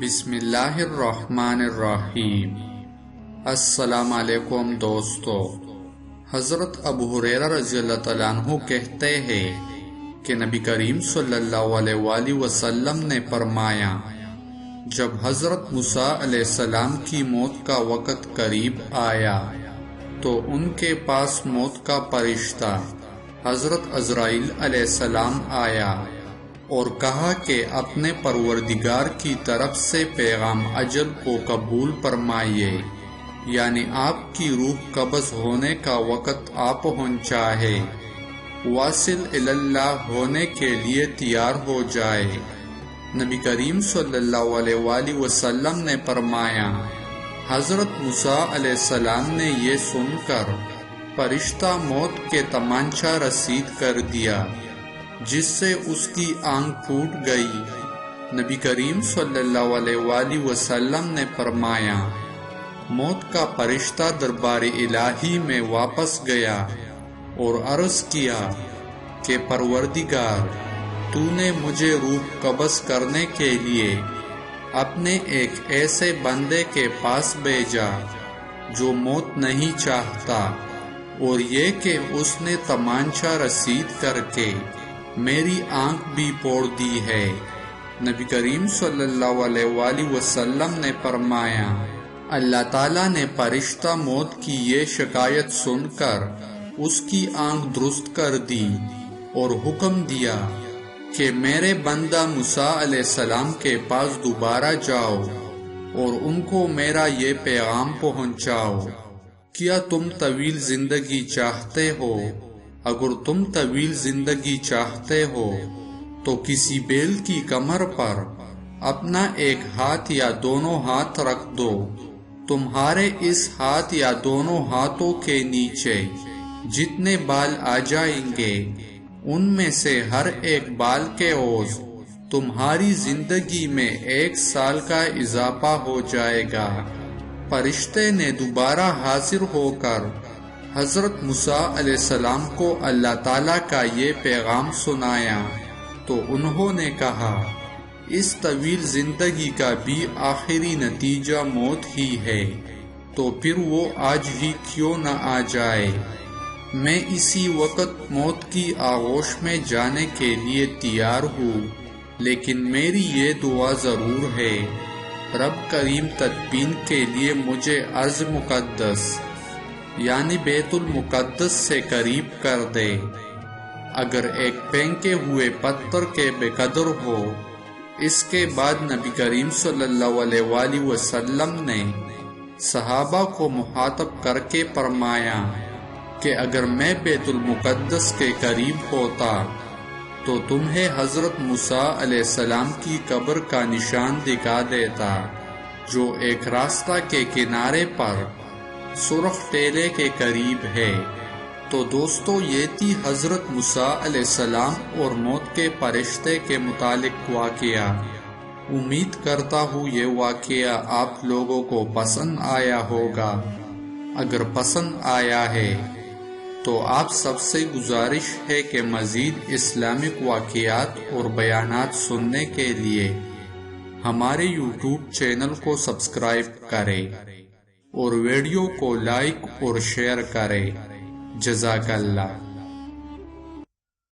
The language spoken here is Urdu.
بسم اللہ الرحمن الرحیم۔ السلام علیکم دوستو۔ حضرت ابو ہریرہ رضی اللہ تعالیٰ عنہ کہتے ہیں کہ نبی کریم صلی اللہ علیہ وآلہ وسلم نے فرمایا، جب حضرت موسیٰ علیہ السلام کی موت کا وقت قریب آیا تو ان کے پاس موت کا فرشتہ حضرت عزرائیل علیہ السلام آیا اور کہا کہ اپنے پروردگار کی طرف سے پیغام اجل کو قبول فرمائیے، یعنی آپ کی روح قبض ہونے کا وقت آ پہنچا ہے، واصل اللہ ہونے کے لیے تیار ہو جائے۔ نبی کریم صلی اللہ علیہ وآلہ وسلم نے فرمایا، حضرت موسیٰ علیہ السلام نے یہ سن کر فرشتہ موت کے تمانچہ رسید کر دیا، جس سے اس کی آنکھ پھوٹ گئی۔ نبی کریم صلی اللہ علیہ وآلہ وسلم نے فرمایا، موت کا فرشتہ دربار الہی میں واپس گیا اور عرض کیا کہ پروردگار، تو نے مجھے روح قبض کرنے کے لیے اپنے ایک ایسے بندے کے پاس بھیجا جو موت نہیں چاہتا، اور یہ کہ اس نے تمانچہ رسید کر کے میری آنکھ بھی پھوڑ دی ہے۔ نبی کریم صلی اللہ علیہ وآلہ وسلم نے فرمایا، اللہ تعالیٰ نے فرشتہ موت کی یہ شکایت سن کر اس کی آنکھ درست کر دی اور حکم دیا کہ میرے بندہ موسیٰ علیہ السلام کے پاس دوبارہ جاؤ اور ان کو میرا یہ پیغام پہنچاؤ، کیا تم طویل زندگی چاہتے ہو؟ اگر تم طویل زندگی چاہتے ہو تو کسی بیل کی کمر پر اپنا ایک ہاتھ یا دونوں ہاتھ رکھ دو، تمہارے اس ہاتھ یا دونوں ہاتھوں کے نیچے جتنے بال آ جائیں گے ان میں سے ہر ایک بال کے عوض تمہاری زندگی میں 1 سال کا اضافہ ہو جائے گا۔ فرشتے نے دوبارہ حاضر ہو کر حضرت موسیٰ علیہ السلام کو اللہ تعالیٰ کا یہ پیغام سنایا تو انہوں نے کہا، اس طویل زندگی کا بھی آخری نتیجہ موت ہی ہے، تو پھر وہ آج ہی کیوں نہ آ جائے۔ میں اسی وقت موت کی آغوش میں جانے کے لیے تیار ہوں، لیکن میری یہ دعا ضرور ہے، رب کریم تدفین کے لیے مجھے ارض مقدس یعنی بیت المقدس سے قریب کر دے۔ اگر ایک پھینکے ہوئے پتھر کے بے قدر ہو۔ اس کے بعد نبی کریم صلی اللہ علیہ وآلہ وسلم نے صحابہ کو مخاطب کر کے فرمایا کہ اگر میں بیت المقدس کے قریب ہوتا تو تمہیں حضرت موسیٰ علیہ السلام کی قبر کا نشان دکھا دیتا، جو ایک راستہ کے کنارے پر سرخ ٹیلے کے قریب ہے۔ تو دوستو، یہ تھی حضرت موسیٰ علیہ السلام اور موت کے فرشتے کے متعلق واقعہ۔ امید کرتا ہوں یہ واقعہ آپ لوگوں کو پسند آیا ہوگا۔ اگر پسند آیا ہے تو آپ سب سے گزارش ہے کہ مزید اسلامک واقعات اور بیانات سننے کے لیے ہمارے یوٹیوب چینل کو سبسکرائب کریں اور ویڈیو کو لائک اور شیئر کریں۔ جزاک اللہ۔